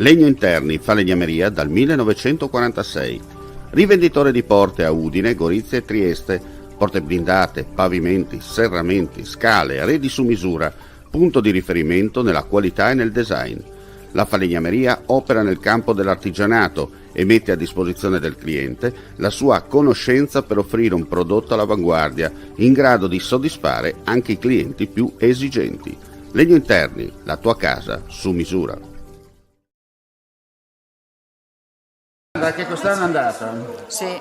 Legno Interni, falegnameria dal 1946. Rivenditore di porte a Udine, Gorizia e Trieste. Porte blindate, pavimenti, serramenti, scale, arredi su misura. Punto di riferimento nella qualità e nel design. La falegnameria opera nel campo dell'artigianato e mette a disposizione del cliente la sua conoscenza per offrire un prodotto all'avanguardia in grado di soddisfare anche i clienti più esigenti. Legno Interni, la tua casa su misura. Che quest'anno è andata? Sì,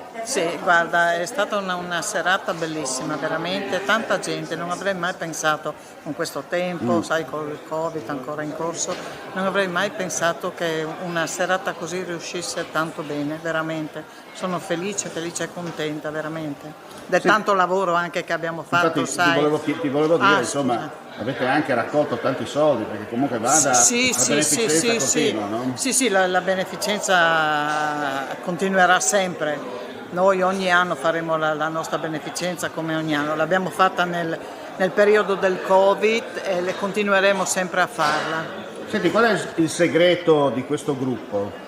guarda, è stata una serata bellissima, veramente, tanta gente, non avrei mai pensato con questo tempo, sai, con il Covid ancora in corso, non avrei mai pensato che una serata così riuscisse tanto bene, veramente. Sono felice e contenta, veramente. Del tanto lavoro anche che abbiamo fatto, Infatti, sai. ti volevo dire, insomma, scusa. avete anche raccolto tanti soldi, perché comunque va da beneficenza continua, no? Sì, la beneficenza continuerà sempre. Noi ogni anno faremo la nostra beneficenza come ogni anno. L'abbiamo fatta nel periodo del Covid e le continueremo sempre a farla. Senti, qual è il segreto di questo gruppo?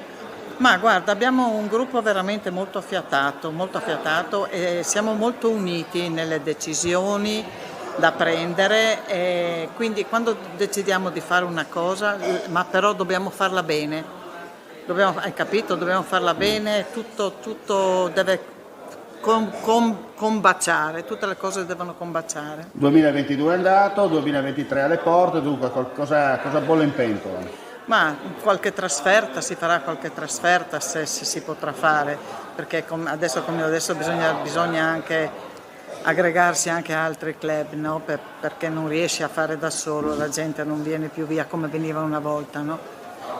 Ma guarda, abbiamo un gruppo veramente molto affiatato e siamo molto uniti nelle decisioni da prendere, e quindi quando decidiamo di fare una cosa, ma però dobbiamo farla bene, hai capito? Dobbiamo farla bene, tutto deve combaciare, tutte le cose devono combaciare. 2022 è andato, 2023 alle porte, dunque cosa bolle in pentola? Ma qualche trasferta, si farà qualche trasferta se si potrà fare, perché adesso bisogna anche aggregarsi anche a altri club, no? Perché non riesci a fare da solo, la gente non viene più via come veniva una volta, no?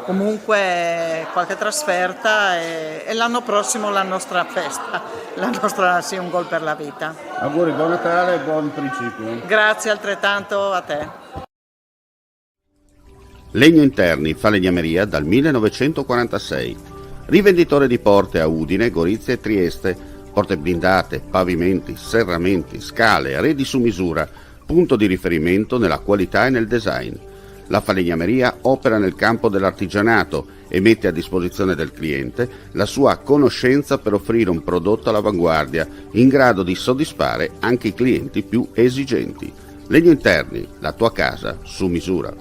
Comunque qualche trasferta e l'anno prossimo la nostra festa, sì, un gol per la vita. Auguri, buon Natale e buon principio. Grazie altrettanto a te. Legno Interni, falegnameria dal 1946. Rivenditore di porte a Udine, Gorizia e Trieste. Porte blindate, pavimenti, serramenti, scale, arredi su misura. Punto di riferimento nella qualità e nel design. La falegnameria opera nel campo dell'artigianato e mette a disposizione del cliente la sua conoscenza per offrire un prodotto all'avanguardia in grado di soddisfare anche i clienti più esigenti. Legno Interni, la tua casa su misura.